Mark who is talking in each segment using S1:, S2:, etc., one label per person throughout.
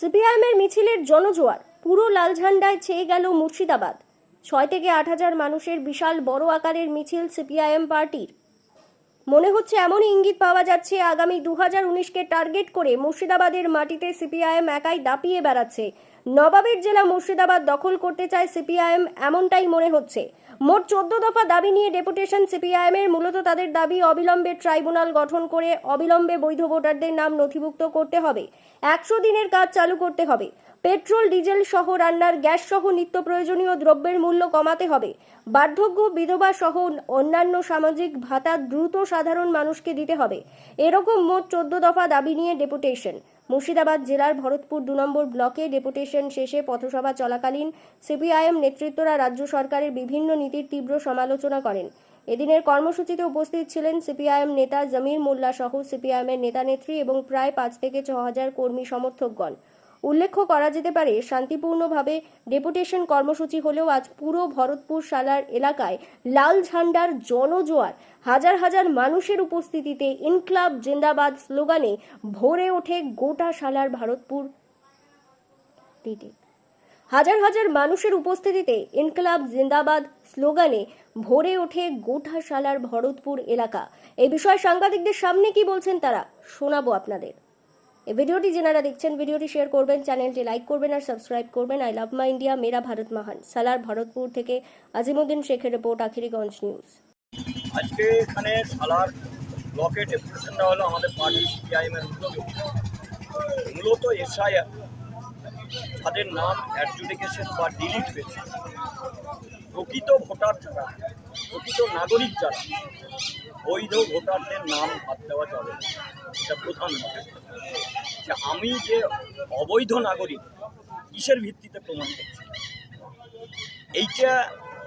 S1: সিপিআইএমের মিছিলের জনজোয়ার পুরো লাল ঝান্ডায় ছেয়ে গেল মুর্শিদাবাদ। 6 থেকে 8,000 মানুষের বিশাল বড় আকারের মিছিল সিপিআইএম পার্টির। মনে হচ্ছে এমনই ইঙ্গিত পাওয়া যাচ্ছে আগামী 2019কে টার্গেট করে মুর্শিদাবাদের মাটিতে সিপিআইএম একাই দাপিয়ে বেড়াচ্ছে। নবাবের জেলা মুর্শিদাবাদ দখল করতে চায় সিপিআইএম, এমনটাই মনে হচ্ছে। মোট 14 দফা দাবি নিয়ে ডেপুটেশন সিপিআইএমের। মূলত তাদের দাবি অবিলম্বে ট্রাইব্যুনাল গঠন করে অবিলম্বে বৈধ ভোটারদের নাম নথিভুক্ত করতে হবে। 100 দিনের কাজ চালু করতে হবে। পেট্রোল, ডিজেল সহ রান্নার গ্যাস সহ নিত্য প্রয়োজনীয় দ্রব্যের মূল্য কমাতে হবে। বার্ধক্য, বিধবা সহ অন্যান্য সামাজিক ভাতা দ্রুত সাধারণ মানুষকে দিতে হবে। এরকম মোট 14 দফা দাবি নিয়ে ডেপুটেশন। মুর্শিদাবাদ জেলার ভরতপুর 2 নম্বর ব্লকে ডেপুটেশন শেষে পথসভা চলাকালীন সিপিআইএম নেতৃত্বরা রাজ্য সরকারের বিভিন্ন নীতির তীব্র সমালোচনা করেন। এদিনের কর্মসূচিতে উপস্থিত ছিলেন সিপিআইএম নেতা জমির মোল্লা সহ সিপিআইএমের নেতা নেত্রী এবং প্রায় 5 থেকে 6,000 কর্মী সমর্থকগণ। উল্লেখ্য করা যেতে পারে, শান্তিপূর্ণভাবে ডেপুটেশন কর্মসূচি হলেও আজ পুরো ভরতপুর সালার এলাকায় লাল ঝান্ডার জনজোয়ার। হাজার হাজার মানুষের উপস্থিতিতে ইনকলাব জিন্দাবাদ স্লোগানে ভরে ওঠে গোটা সালার ভরতপুর। হাজার হাজার মানুষের উপস্থিতিতে ইনকলাব জিন্দাবাদ স্লোগানে ভরে ওঠে গোটা সালার ভরতপুর এলাকা। এই বিষয়ে সাংবাদিকদের সামনে কি বলছেন তারা শোনাবো আপনাদের। এই ভিডিওটি যারা দেখছেন ভিডিওটি শেয়ার করবেন, চ্যানেলটি লাইক করবেন আর সাবস্ক্রাইব করবেন। আই লাভ মাই ইন্ডিয়া, মেরা ভারত মহান। সালার ভরতপুর থেকে আজিমুদ্দিন শেখের রিপোর্ট, আখিরিগঞ্জ নিউজ।
S2: আজকে এখানে সালার ব্লকে ডেপুটেশন দেওয়া হলো আমাদের পার্টি সিপিআইএমের উদ্যোগে। মূলত এসআইআর যাদের নাম অ্যাডজুডিকেশন বা ডিলিট হয়েছে, প্রকৃত ভোটার যারা, প্রকৃত নাগরিক যারা, বৈধ ভোটারদের নাম বাদ দেওয়া যাবে। এটা প্রধান যে আমি যে অবৈধ নাগরিক কিসের ভিত্তিতে প্রমাণ করছি। এইটা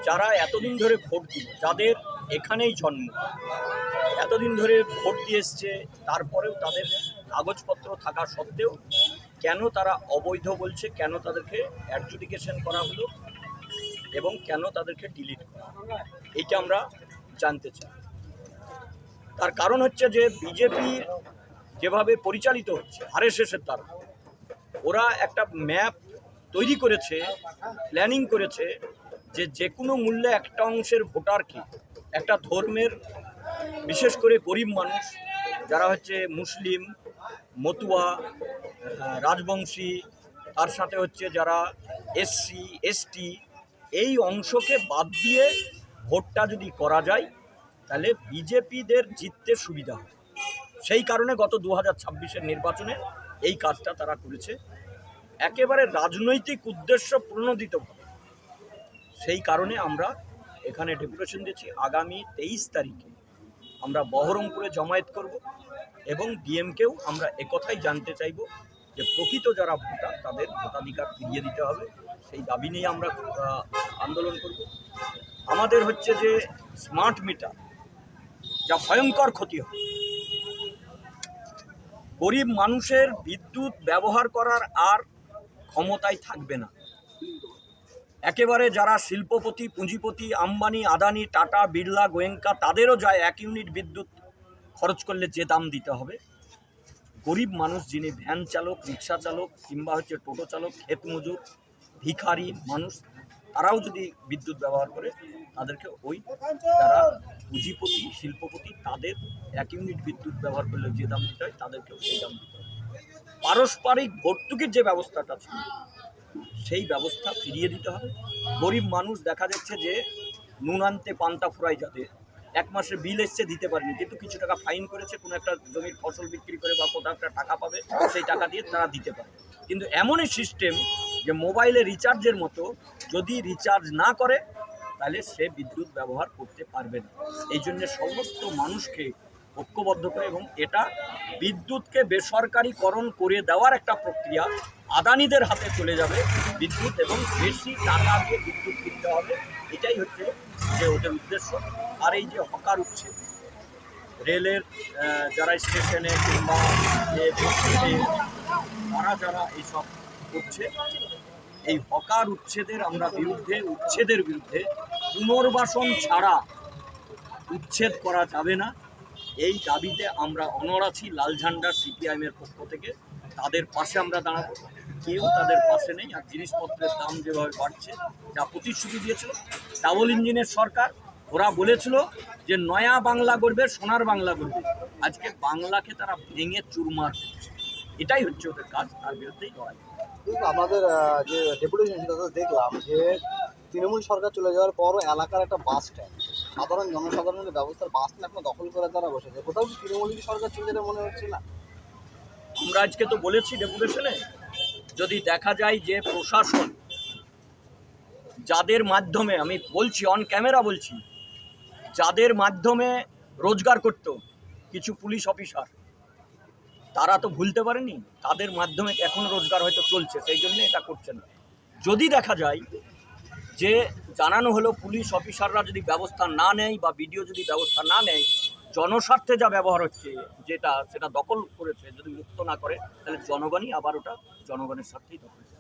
S2: যারা এতদিন ধরে ভোট দিল, যাদের এখানেই জন্ম, এতদিন ধরে ভোট দিয়ে এসছে, তারপরেও তাদের কাগজপত্র থাকা সত্ত্বেও কেন তারা অবৈধ বলছে, কেন তাদেরকে অ্যাডজুডিকেশন করা হলো এবং কেন তাদেরকে ডিলিট করা হলো, এইটা আমরা জানতে চাই। তার কারণ হচ্ছে যে বিজেপি যেভাবে পরিচালিত হচ্ছে আরএসএসের দ্বারা, ওরা একটা ম্যাপ তৈরি করেছে, প্ল্যানিং করেছে যে কোনো মূল্যে একটা অংশের ভোটারকে, একটা ধর্মের, বিশেষ করে গরিব মানুষ যারা হচ্ছে মুসলিম, মতুয়া, রাজবংশী, তার সাথে হচ্ছে যারা এসসি এসটি, এই অংশকে বাদ দিয়ে ভোটটা যদি করা যায় তাহলে বিজেপিদের জিততে সুবিধা হয়। সেই কারণে গত 2026-এর নির্বাচনে এই কাজটা তারা করেছে, একেবারে রাজনৈতিক উদ্দেশ্য প্রণোদিতভাবে। সেই কারণে আমরা এখানে ডেপুটেশন দিয়েছি। আগামী 23 তারিখে আমরা বহরমপুরে জমায়েত করব এবং ডিএমকেও আমরা একথাই জানতে চাইব যে প্রকৃত যারা ভোটার তাদের ভোটাধিকার ফিরিয়ে দিতে হবে। সেই দাবি নিয়ে আমরা আন্দোলন করব। আমাদের হচ্ছে যে স্মার্ট মিটার, যা ভয়ঙ্কর ক্ষতি হয়, গরিব মানুষের বিদ্যুৎ ব্যবহার করার আর ক্ষমতাই থাকবে না। একেবারে যারা শিল্পপতি, পুঁজিপতি, আম্বানি, আদানি, টাটা, বিড়লা, গোয়েঙ্কা, তাদেরও যায় 1 ইউনিট বিদ্যুৎ খরচ করলে যে দাম দিতে হবে, গরিব মানুষ যিনি ভ্যান চালক, রিক্সা চালক কিংবা হচ্ছে টোটো চালক, ক্ষেত মজুর, ভিখারি মানুষ, তারাও যদি বিদ্যুৎ ব্যবহার করে তাদেরকে ওই যারা পুঁজিপতি, শিল্পপতি, তাদের 1 ইউনিট বিদ্যুৎ ব্যবহার করলে যে দাম দিতে হয় তাদেরকেও সেই দাম দিতে হবে। পারস্পরিক ভর্তুকির যে ব্যবস্থাটা ছিল সেই ব্যবস্থা ফিরিয়ে দিতে হবে। গরিব মানুষ দেখা যাচ্ছে যে নুন আনতে পান্তা ফুরাই, যাতে 1 মাসের বিল এসছে দিতে পারেনি, কিন্তু কিছু টাকা ফাইন করেছে, কোনো একটা জমির ফসল বিক্রি করে বা কোথাও একটা টাকা পাবে, সেই টাকা দিয়ে তারা দিতে পারে। কিন্তু এমনই সিস্টেম যে মোবাইলে রিচার্জের মতো, যদি রিচার্জ না করে তাহলে সে বিদ্যুৎ ব্যবহার করতে পারবে না। এই জন্য সমস্ত মানুষকে ঐক্যবদ্ধ করে, এবং এটা বিদ্যুৎকে বেসরকারিকরণ করে দেওয়ার একটা প্রক্রিয়া, আদানিদের হাতে চলে যাবে বিদ্যুৎ এবং বেশি টাকা দিয়ে বিদ্যুৎ কিনতে হবে, এটাই হচ্ছে যে ওদের উদ্দেশ্য। আর এই যে হকার উচ্ছেদ, রেলের যারা স্টেশনে কিংবা যে বস্তিতে তারা যারা এইসব করছে, এই হকার উচ্ছেদের আমরা বিরুদ্ধে, উচ্ছেদের বিরুদ্ধে। পুনর্বাসন ছাড়া উচ্ছেদ করা যাবে না, এই দাবিতে আমরা অনড় আছি। লাল ঝান্ডা সিপিআইএমের পক্ষ থেকে তাদের পাশে আমরা দাঁড়াবো। কেউ তাদের পাশে নেই। আর জিনিসপত্রের দাম যেভাবে বাড়ছে, যা প্রতিশ্রুতি দিয়েছিল ডাবল ইঞ্জিনের সরকার, ওরা বলেছিল যে নয়া বাংলা গড়বে, সোনার বাংলা গড়বে। আজকে বাংলাকে তারা ভেঙে চুরমার করছে। এটাই হচ্ছে ওদের কাজ, তার বিরুদ্ধেই লড়াই।
S3: কিন্তু আমাদের যে ডেপুটেশন সেটা তো দেখলাম যে তৃণমূল সরকার চলে যাওয়ার পরও এলাকার একটা বাস স্ট্যান্ড, সাধারণ জনসাধারণের ব্যবস্থার বাস স্ট্যান্ড এখন দখল করে তারা বসেছে। কোথাও কি তৃণমূলের সরকার চলে যেটা মনে হচ্ছে না?
S2: আমরা আজকে তো বলেছি ডেপুটেশনে, যদি দেখা যায় যে প্রশাসন যাদের মাধ্যমে, আমি বলছি অন ক্যামেরা বলছি, যাদের মাধ্যমে রোজগার করত কিছু পুলিশ অফিসার, তারা তো ভুলতে পারেনি, তাদের মাধ্যমে এখন রোজগার হয়তো চলছে, সেই জন্য এটা করছে না। যদি দেখা যায় যে জানানো হলো পুলিশ অফিসাররা যদি ব্যবস্থা না নেয় বা বিডিও যদি ব্যবস্থা না নেয়, জনস্বার্থে যা ব্যবহার হচ্ছে যেটা সেটা দখল করেছে, যদি মুক্ত না করে, তাহলে জনগণই আবার ওটা জনগণের স্বার্থেই দখল করে।